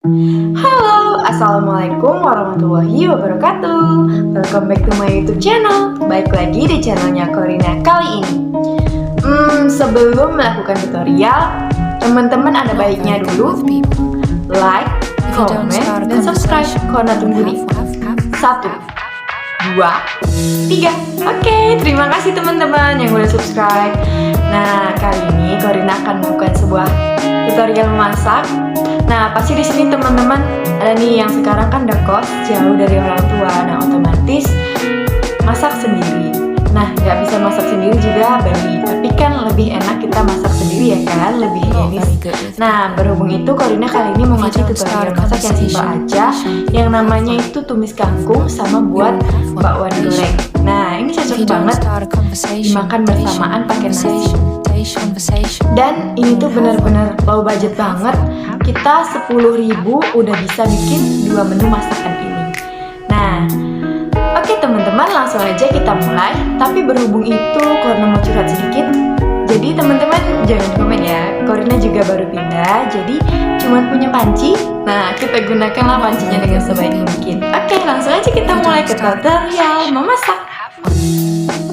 Halo, Assalamualaikum warahmatullahi wabarakatuh. Welcome back to my YouTube channel. Baik lagi di channelnya Corina kali ini. Sebelum melakukan tutorial, teman-teman ada baiknya dulu like, comment, dan subscribe. Corina tunggu nih. 1, 2, 3. Oke, terima kasih teman-teman yang udah subscribe. Nah, kali ini Corina akan melakukan sebuah tutorial memasak. Nah, pasti di sini teman-teman ada nih yang sekarang kan udah kos jauh dari orang tua. Nah, otomatis masak sendiri. Nah, nggak bisa masak sendiri juga beli. Tapi kan lebih enak kita masak sendiri ya kan, lebih higienis. Nah, berhubung itu Corina kali ini mau ngasih tutorial masak yang simpel aja, yang namanya itu tumis kangkung sama buat bakwan goreng. Nah, ini cocok banget dimakan bersamaan pakai nasi. Dan ini tuh bener-bener low budget banget. Kita 10.000 udah bisa bikin 2 menu masakan ini. Nah, oke teman-teman, langsung aja kita mulai. Tapi berhubung itu Corina mau curhat sedikit, jadi teman-teman jangan komen ya, Corina juga baru pindah, jadi cuma punya panci. Nah, kita gunakanlah pancinya dengan sebaik mungkin. Oke, langsung aja kita mulai ke tutorial memasak.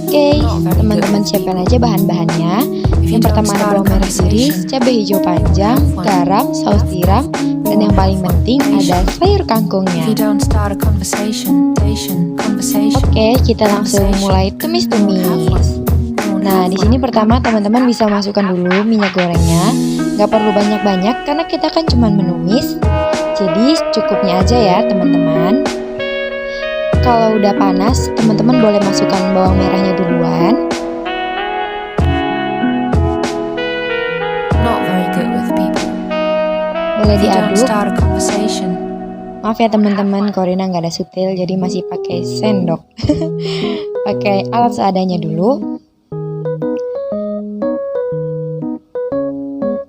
Oke, teman-teman siapkan aja bahan-bahannya. Yang pertama ada bawang merah iris, cabai hijau panjang, garam, saus tiram, dan yang paling penting ada sayur kangkungnya. Oke, kita langsung mulai tumis-tumis. Nah, di sini pertama teman-teman bisa masukkan dulu minyak gorengnya. Gak perlu banyak-banyak karena kita kan cuma menumis. Jadi cukupnya aja ya teman-teman. Kalau udah panas, teman-teman boleh masukkan bawang merahnya duluan. Boleh diaduk. Maaf ya teman-teman, Corina nggak ada sutil, jadi masih pakai sendok. Pakai alat seadanya dulu.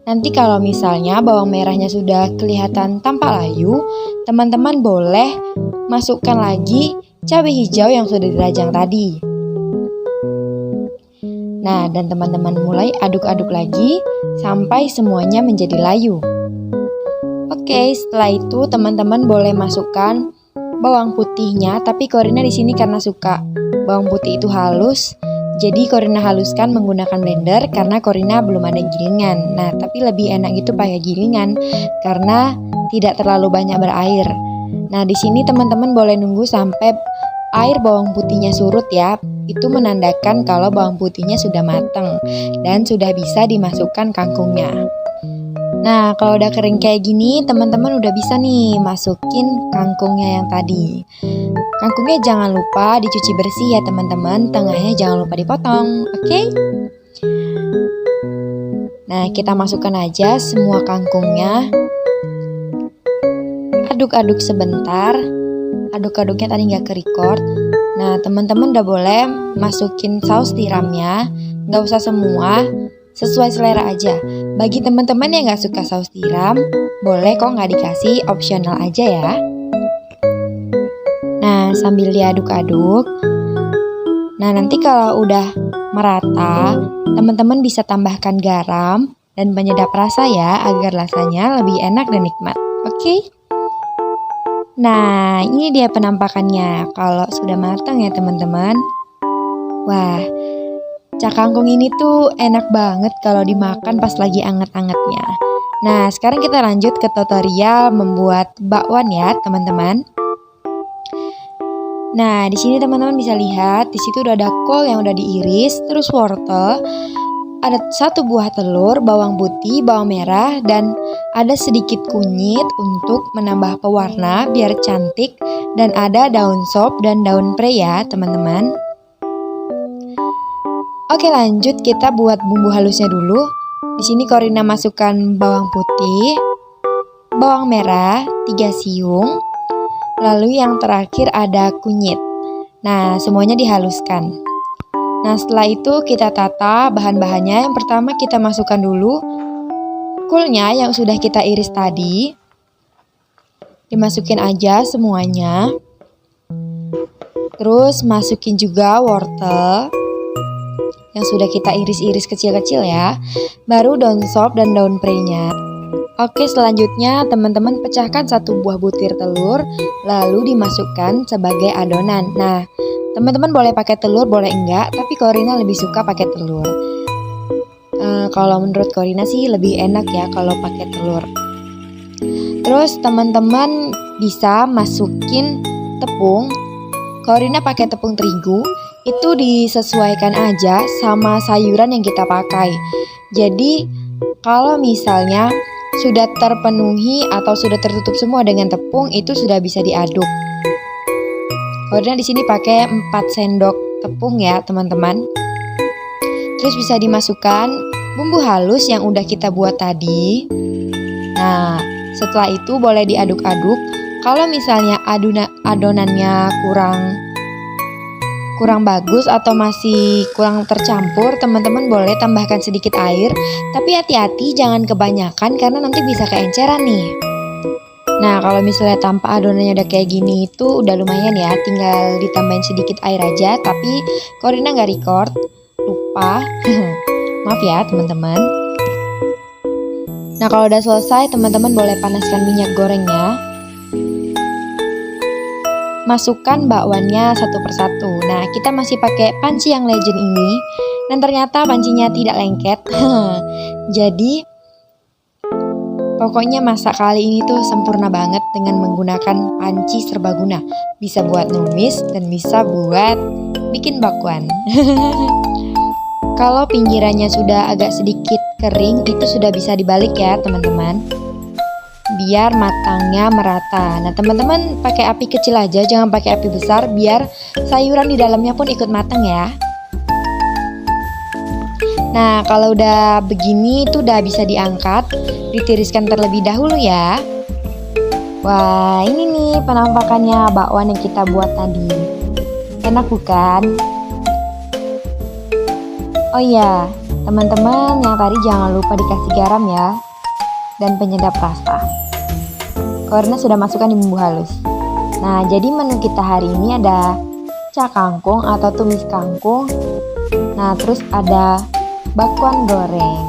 Nanti kalau misalnya bawang merahnya sudah kelihatan tampak layu, teman-teman boleh masukkan lagi cabai hijau yang sudah dirajang tadi. Nah, dan teman-teman mulai aduk-aduk lagi sampai semuanya menjadi layu. Oke, setelah itu teman-teman boleh masukkan bawang putihnya, tapi Corina di sini karena suka bawang putih itu halus, jadi Corina haluskan menggunakan blender karena Corina belum ada gilingan. Nah, tapi lebih enak gitu pakai gilingan karena tidak terlalu banyak berair. Nah, di sini teman-teman boleh nunggu sampai air bawang putihnya surut ya. Itu menandakan kalau bawang putihnya sudah matang dan sudah bisa dimasukkan kangkungnya. Nah, kalau udah kering kayak gini, teman-teman udah bisa nih masukin kangkungnya yang tadi. Kangkungnya jangan lupa dicuci bersih ya teman-teman, tengahnya jangan lupa dipotong, oke? Nah, kita masukkan aja semua kangkungnya. Aduk-aduk sebentar. Aduk-aduknya tadi nggak ke-record. Nah, teman-teman udah boleh masukin saus tiramnya. Nggak usah semua, sesuai selera aja. Bagi teman-teman yang nggak suka saus tiram, boleh kok nggak dikasih, opsional aja ya. Nah, sambil diaduk-aduk. Nah, nanti kalau udah merata, teman-teman bisa tambahkan garam dan penyedap rasa ya, agar rasanya lebih enak dan nikmat. Oke? Nah, ini dia penampakannya kalau sudah matang ya teman-teman. Wah, cak kangkung ini tuh enak banget kalau dimakan pas lagi anget-angetnya. Nah, sekarang kita lanjut ke tutorial membuat bakwan ya teman-teman. Nah, di sini teman-teman bisa lihat, di situ udah ada kol yang udah diiris, terus wortel, ada 1 buah telur, bawang putih, bawang merah, dan ada sedikit kunyit untuk menambah pewarna biar cantik, dan ada daun sop dan daun pre ya teman-teman. Oke, lanjut kita buat bumbu halusnya dulu. Di sini Corina masukkan bawang putih, bawang merah, 3 siung, lalu yang terakhir ada kunyit. Nah, semuanya dihaluskan. Nah, setelah itu kita tata bahan-bahannya. Yang pertama kita masukkan dulu kulnya yang sudah kita iris tadi. Dimasukin aja semuanya. Terus masukin juga wortel yang sudah kita iris-iris kecil-kecil ya. Baru daun sop dan daun pre-nya. Oke, selanjutnya teman-teman pecahkan satu buah butir telur, lalu dimasukkan sebagai adonan. Nah, teman-teman boleh pakai telur, boleh enggak, tapi Korina lebih suka pakai telur. Kalau menurut Korina sih lebih enak ya kalau pakai telur. Terus teman-teman bisa masukin tepung. Korina pakai tepung terigu, itu disesuaikan aja sama sayuran yang kita pakai. Jadi kalau misalnya sudah terpenuhi atau sudah tertutup semua dengan tepung, itu sudah bisa diaduk. Korina di sini pakai 4 sendok tepung ya, teman-teman. Terus bisa dimasukkan bumbu halus yang udah kita buat tadi. Nah, setelah itu boleh diaduk-aduk. Kalau misalnya adonannya kurang bagus atau masih kurang tercampur, teman-teman boleh tambahkan sedikit air, tapi hati-hati jangan kebanyakan karena nanti bisa keenceran nih. Nah, kalau misalnya tanpa adonannya udah kayak gini itu udah lumayan ya, tinggal ditambahin sedikit air aja, tapi Korina nggak record, lupa. Maaf ya teman-teman. Nah, kalau udah selesai, teman-teman boleh panaskan minyak gorengnya. Masukkan bakwannya satu persatu. Nah, kita masih pakai panci yang legend ini. Dan ternyata pancinya tidak lengket. Jadi, pokoknya masak kali ini tuh sempurna banget dengan menggunakan panci serbaguna. Bisa buat numis dan bisa buat bikin bakwan. Kalau pinggirannya sudah agak sedikit kering, itu sudah bisa dibalik ya teman-teman, biar matangnya merata. Nah, teman-teman pakai api kecil aja, jangan pakai api besar, biar sayuran di dalamnya pun ikut matang ya. Nah, kalau udah begini itu udah bisa diangkat, ditiriskan terlebih dahulu ya. Wah, ini nih penampakannya bakwan yang kita buat tadi. Enak bukan? Oh iya, teman-teman yang tadi jangan lupa dikasih garam ya, dan penyedap rasa. Korina sudah masukkan di bumbu halus. Nah, jadi menu kita hari ini ada cak kangkung atau tumis kangkung. Nah, terus ada bakwan goreng.